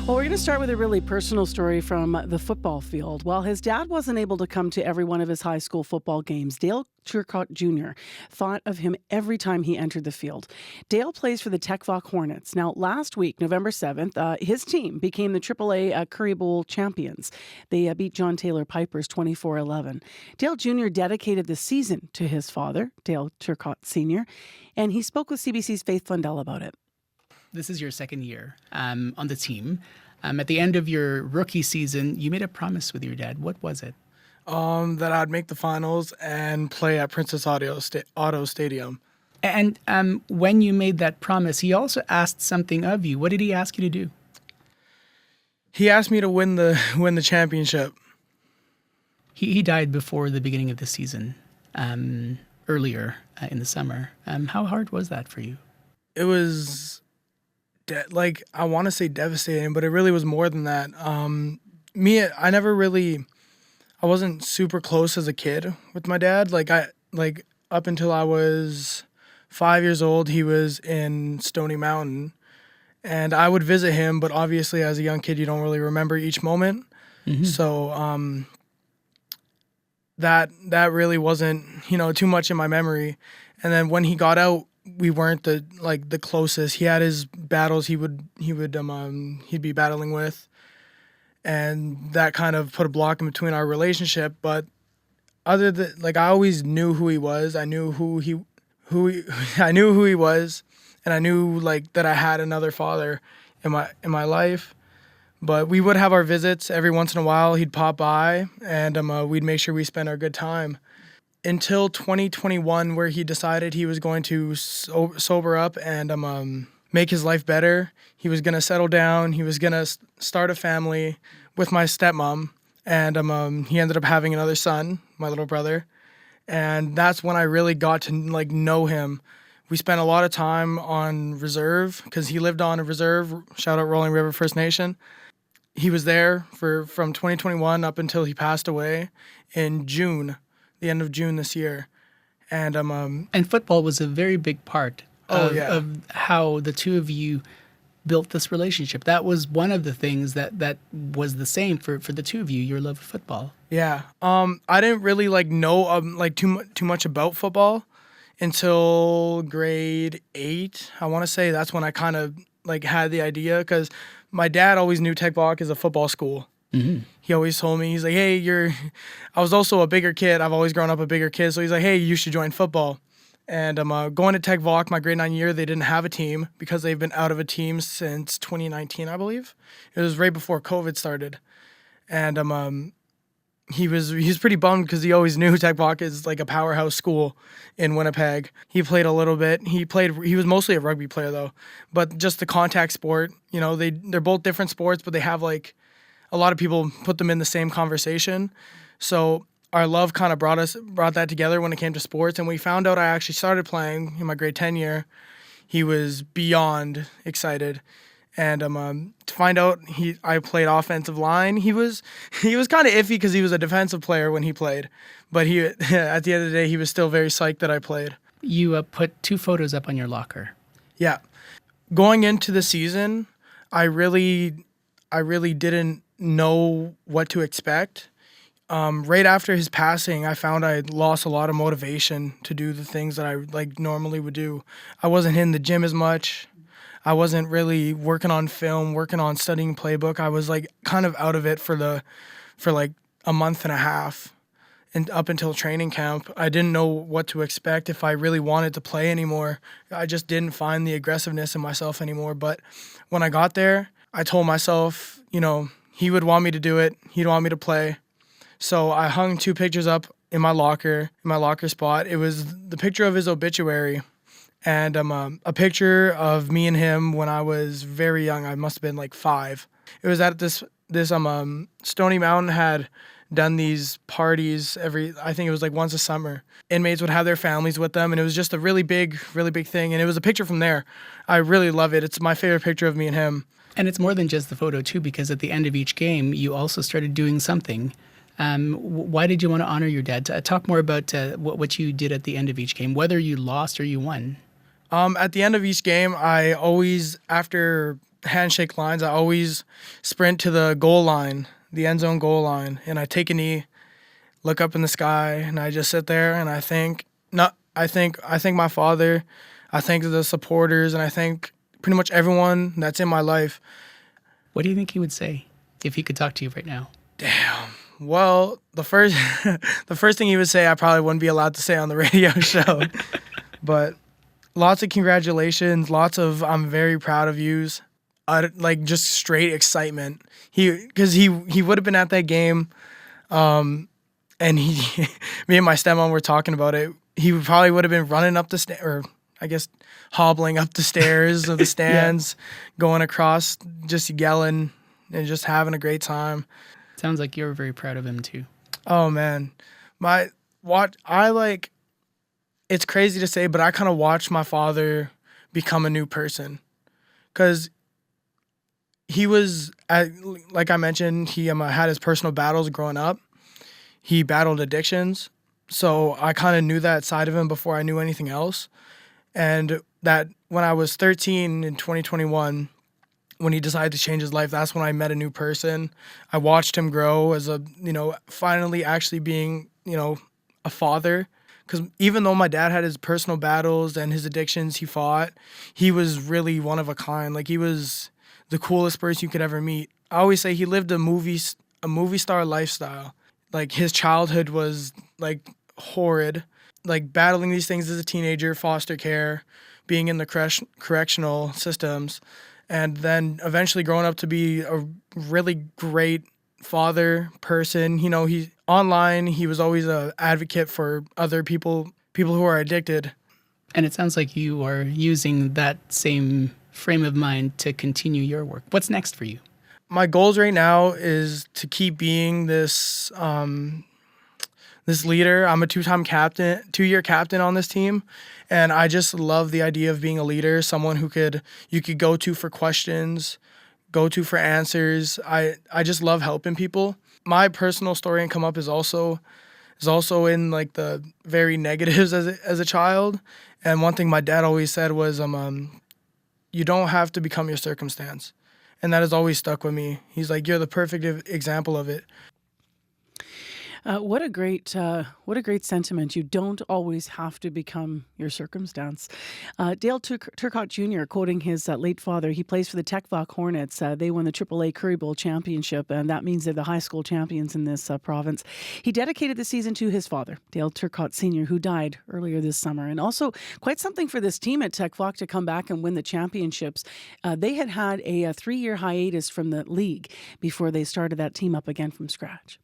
Well, we're going to start with a really personal story from the football field. While his dad wasn't able to come to every one of his high school football games, Dale Turcotte Junior thought of him every time he entered the field. Dale plays for the Tec Voc Hornets. Now, last week, November 7th, his team became the AAA Curry Bowl champions. They beat John Taylor Piper's 24-11. Dale Jr. dedicated the season to his father, Dale Turcotte Sr., and he spoke with CBC's Faith Flundell about it. This is your second year on the team. At the end of your rookie season, you made a promise with your dad. What was it? That I'd make the finals and play at Princess Auto Stadium. And when you made that promise, he also asked something of you. What did he ask you to do? He asked me to win the championship. He died before the beginning of the season, earlier in the summer. How hard was that for you? It was I want to say devastating, but it really was more than that. I wasn't super close as a kid with my dad. Up until I was 5 years old, he was in Stony Mountain, and I would visit him. But obviously, as a young kid, you don't really remember each moment. Mm-hmm. So that really wasn't too much in my memory. And then when he got out, we weren't the closest. He had his battles he'd be battling with, and that kind of put a block in between our relationship. But other than I always knew who he was. I knew who he was, and I knew that I had another father in my life. But we would have our visits every once in a while. He'd pop by, and we'd make sure we spent our good time. Until 2021, where he decided he was going to sober up and make his life better. He was going to settle down. He was going to start a family with my stepmom. And he ended up having another son, my little brother. And that's when I really got to know him. We spent a lot of time on reserve because he lived on a reserve. Shout out Rolling River First Nation. He was there from 2021 up until he passed away in June. The end of June this year. And football was a very big part of how the two of you built this relationship. That was one of the things that was the same for the two of you, your love of football. Yeah. I didn't really know too much about football until grade 8. I want to say that's when I kind of had the idea, because my dad always knew Tec Voc is a football school. Mm-hmm. He always told me, he's like, hey, I was also a bigger kid. I've always grown up a bigger kid. So he's like, hey, you should join football. And I'm going to Tec Voc, my grade 9 year, they didn't have a team because they've been out of a team since 2019, I believe. It was right before COVID started. And he was pretty bummed because he always knew Tec Voc is a powerhouse school in Winnipeg. He played a little bit. He was mostly a rugby player though, but just the contact sport, they're both different sports, but they have a lot of people put them in the same conversation. So our love kind of brought that together when it came to sports. And we found out I actually started playing in my grade 10 year. He was beyond excited. And to find out I played offensive line, he was kind of iffy because he was a defensive player when he played. But at the end of the day, he was still very psyched that I played. You put 2 photos up on your locker. Yeah. Going into the season, I really didn't know what to expect. Right after his passing, I found I lost a lot of motivation to do the things that I normally would do. I wasn't in the gym as much. I wasn't really working on film, working on studying playbook. I was kind of out of it for a month and a half, and up until training camp. I didn't know what to expect if I really wanted to play anymore. I just didn't find the aggressiveness in myself anymore. But when I got there, I told myself, he would want me to do it. He'd want me to play. So I hung 2 pictures up in my locker spot. It was the picture of his obituary and a picture of me and him when I was very young. I must have been 5. It was at this Stony Mountain had done these parties I think it was once a summer. Inmates would have their families with them, and it was just a really big thing. And it was a picture from there. I really love it. It's my favorite picture of me and him. And it's more than just the photo, too, because at the end of each game, you also started doing something. Why did you want to honor your dad? Talk more about what you did at the end of each game, whether you lost or you won. At the end of each game, I always, after handshake lines, I always sprint to the goal line, the end zone goal line, and I take a knee, look up in the sky, and I just sit there and I think my father, I thank the supporters, and I thank pretty much everyone that's in my life. What do you think he would say if he could talk to you right now? Damn. Well, the first thing he would say I probably wouldn't be allowed to say on the radio show. But lots of congratulations, lots of I'm very proud of yous. Like just straight excitement. Because he would have been at that game, and me and my stepmom were talking about it. He probably would have been running up the stairs, or I guess hobbling up the stairs of the stands, going across, just yelling and just having a great time. Sounds like you're very proud of him too. Oh man, it's crazy to say, but I kind of watched my father become a new person, because he was, like I mentioned, he had his personal battles growing up. He battled addictions, so I kind of knew that side of him before I knew anything else. And that when I was 13 in 2021, when he decided to change his life, that's when I met a new person. I watched him grow as finally actually being, a father. Because even though my dad had his personal battles and his addictions he fought, he was really one of a kind. Like, he was the coolest person you could ever meet. I always say he lived a movie star lifestyle. Like, his childhood was, like, horrid. Like, battling these things as a teenager, foster care, being in the correctional systems, and then eventually growing up to be a really great father person. He online, he was always an advocate for other people who are addicted. And it sounds like you are using that same frame of mind to continue your work. What's next for you? My goals right now is to keep being this leader. I'm a two-year captain on this team, and I just love the idea of being a leader, someone you could go to for questions, go to for answers. I just love helping people. My personal story and come up is also in like the very negatives as a child. And one thing my dad always said was, you don't have to become your circumstance. And that has always stuck with me. He's like, you're the perfect example of it. What a great sentiment. You don't always have to become your circumstance. Dale Turcotte Junior, quoting his late father, he plays for the Tec Voc Hornets. They won the AAA Curry Bowl championship, and that means they're the high school champions in this province. He dedicated the season to his father, Dale Turcotte Sr., who died earlier this summer. And also quite something for this team at Tec Voc to come back and win the championships. They had a 3-year hiatus from the league before they started that team up again from scratch.